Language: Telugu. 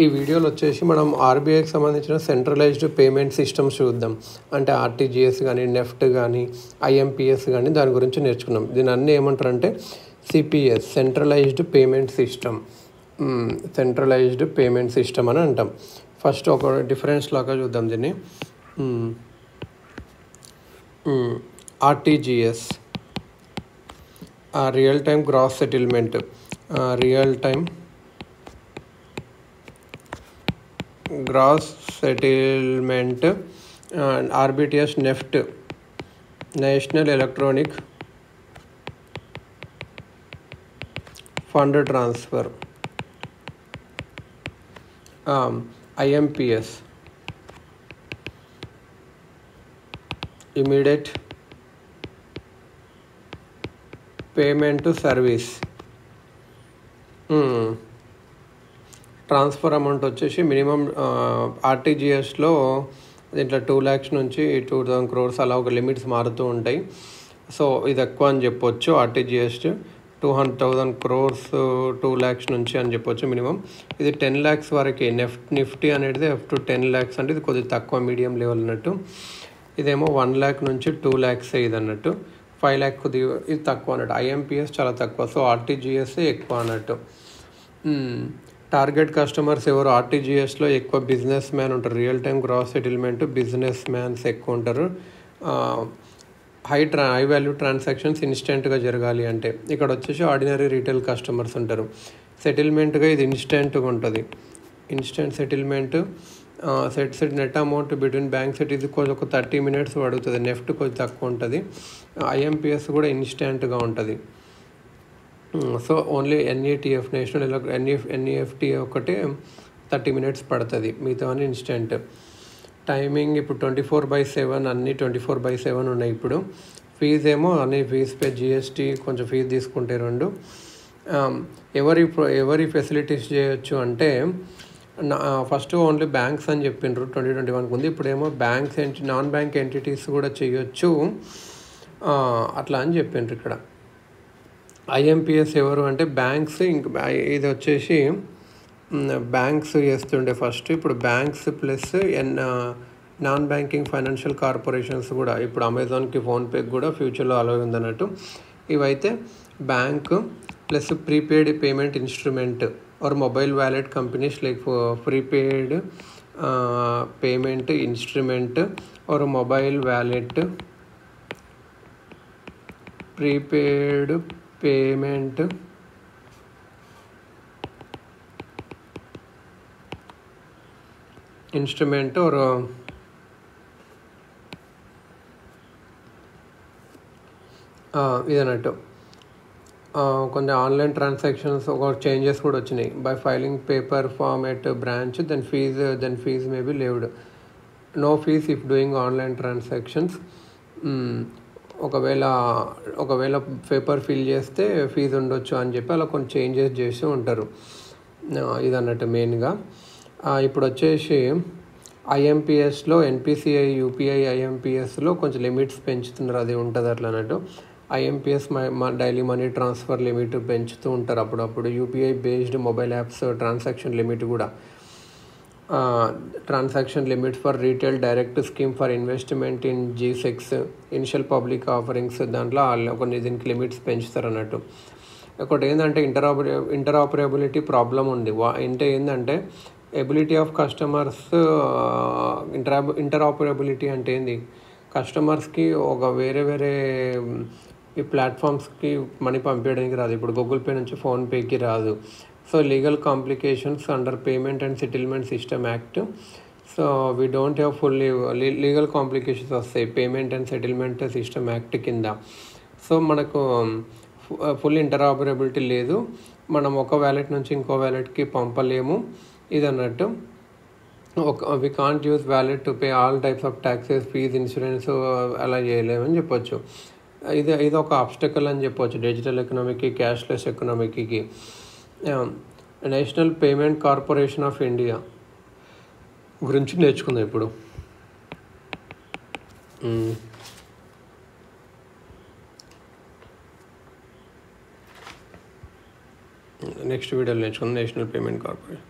ఈ వీడియోలో వచ్చేసి మనం ఆర్బీఐకి సంబంధించిన సెంట్రలైజ్డ్ పేమెంట్ సిస్టమ్స్ చూద్దాం. అంటే ఆర్టీజీఎస్ కానీ, నెఫ్ట్ కానీ, ఐఎంపీఎస్ కానీ దాని గురించి నేర్చుకున్నాం. దీని అన్నీ ఏమంటారంటే CPS, centralised payment system, centralised payment system అని అంటాం. ఫస్ట్ ఒక డిఫరెన్స్ లాగా చూద్దాం దీన్ని. RTGS, real time gross settlement, real time gross settlement, ఆర్బిటిఎస్ NEFT, national electronic fund transfer, IMPS immediate payment to service. Transfer amount వచ్చేసి మినిమం ఆర్టీజీఎస్లో దీంట్లో 2 lakhs నుంచి 2000 crores అలా ఒక లిమిట్స్ మారుతూ ఉంటాయి. సో ఇది ఎక్కువ అని చెప్పొచ్చు. ఆర్టీజీఎస్ 200,000 crores 2 lakhs నుంచి అని చెప్పొచ్చు మినిమం. ఇది 10 lakhs వరకే. నిఫ్టీ అనేది అప్ టు 10 lakhs అంటే ఇది కొద్దిగా తక్కువ, మీడియం లెవెల్ అన్నట్టు. ఇదేమో 1 lakh నుంచి 2 lakhs ఇది అన్నట్టు. 5 lakh కొద్దిగా ఇది తక్కువ అన్నట్టు. ఐఎంపిఎస్ చాలా తక్కువ. సో ఆర్టీజీఎస్ ఎక్కువ అన్నట్టు. టార్గెట్ కస్టమర్స్ ఎవరు? ఆర్టీజీఎస్లో ఎక్కువ బిజినెస్ మ్యాన్ ఉంటారు. Real time gross settlement businessmans ఎక్కువ ఉంటారు. హై వాల్యూ ట్రాన్సాక్షన్స్ ఇన్స్టెంట్గా జరగాలి అంటే. ఇక్కడ వచ్చేసి ఆర్డినరీ రీటైల్ కస్టమర్స్ ఉంటారు. సెటిల్మెంట్గా ఇది ఇన్స్టెంట్గా ఉంటుంది. Instant settlement, set net amount between bank set ఇది కొంచెం ఒక 30 minutes పడుతుంది. నెఫ్ట్ కొంచెం తక్కువ ఉంటుంది. ఐఎంపిఎస్ కూడా ఇన్స్టెంట్గా ఉంటుంది. సో ఓన్లీ ఎన్ఈటిఎఫ్, నేషనల్ ఎన్ఈఎఫ్టీ ఒకటే 30 minutes పడుతుంది. మిగతా అన్ని ఇన్స్టెంట్. టైమింగ్ ఇప్పుడు 24/7, అన్నీ 24/7 ఉన్నాయి. ఇప్పుడు ఫీజు ఏమో అన్ని ఫీజు పే, జిఎస్టీ కొంచెం ఫీజు తీసుకుంటే 2. ఎవరి ఫెసిలిటీస్ చేయొచ్చు అంటే ఫస్ట్ ఓన్లీ బ్యాంక్స్ అని చెప్పిండ్రు 2021 ముందు. ఇప్పుడేమో బ్యాంక్స్ నాన్ బ్యాంక్ ఎంటిటీస్ కూడా చేయొచ్చు అట్లా అని చెప్పిండ్రు ఇక్కడ. ఐఎంపిఎస్ ఎవరు అంటే బ్యాంక్స్. ఇంకా ఇది వచ్చేసి బ్యాంక్స్ చేస్తుండే ఫస్ట్. ఇప్పుడు banks plus non banking financial corporations కూడా ఇప్పుడు అమెజాన్కి, ఫోన్పేకి కూడా ఫ్యూచర్లో అలౌ ఉందన్నట్టు. ఇవైతే bank plus prepaid payment instrument और mobile wallet companies like prepaid payment instrument और mobile wallet prepaid payment instrument और ఇదన్నట్టు. కొన్ని ఆన్లైన్ ట్రాన్సాక్షన్స్ ఒక చేంజెస్ కూడా వచ్చినాయి. By filing paper form at branch then fees may be levied. No fees if doing online transactions. ఒకవేళ పేపర్ ఫిల్ చేస్తే ఫీజు ఉండొచ్చు అని చెప్పి అలా కొన్ని చేంజెస్ చేస్తూ ఉంటారు. ఇదన్నట్టు మెయిన్గా. ఇప్పుడు వచ్చేసి ఐఎంపిఎస్లో ఎన్పిసిఐ, యూపీఐ, ఐఎంపిఎస్లో కొంచెం లిమిట్స్ పెంచుతున్నారు. అది ఉంటుంది అట్లా అన్నట్టు. IMPS daily money transfer limit పెంచుతూ ఉంటారు అప్పుడప్పుడు. UPI based mobile apps transaction limit కూడా, transaction limit for retail direct scheme for investment in G6 initial public offerings దాంట్లో కొన్ని దీనికి లిమిట్స్ పెంచుతారు అన్నట్టు. ఒకటి ఏంటంటే ఇంటరాపరబిలిటీ ప్రాబ్లం ఉంది. అంటే ఏంటంటే ఎబిలిటీ ఆఫ్ కస్టమర్స్, ఇంటరాపరబిలిటీ అంటే ఏంది, కస్టమర్స్కి ఒక వేరే ఈ ప్లాట్ఫామ్స్కి మనీ పంపించడానికి రాదు. ఇప్పుడు గూగుల్ పే నుంచి ఫోన్పేకి రాదు. So legal complications under payment and settlement system act. So we don't have full legal complications వస్తాయి payment and settlement system act కింద. సో మనకు ఫుల్ ఇంటరాపరబిలిటీ లేదు. మనం ఒక వ్యాలెట్ నుంచి ఇంకో వ్యాలెట్కి పంపలేము ఇదన్నట్టు. We can't use wallet to pay all types of taxes, fees, insurance అలా చేయలేమని చెప్పొచ్చు. ఇది ఒక ఆబ్స్టకల్ అని చెప్పొచ్చు డిజిటల్ ఎకనామీకి, క్యాష్లెస్ ఎకనామీకి. National payment corporation of India గురించి నేర్చుకుందాం ఇప్పుడు. నెక్స్ట్ వీడియోలో నేర్చుకుందాం నేషనల్ పేమెంట్ కార్పొరేషన్.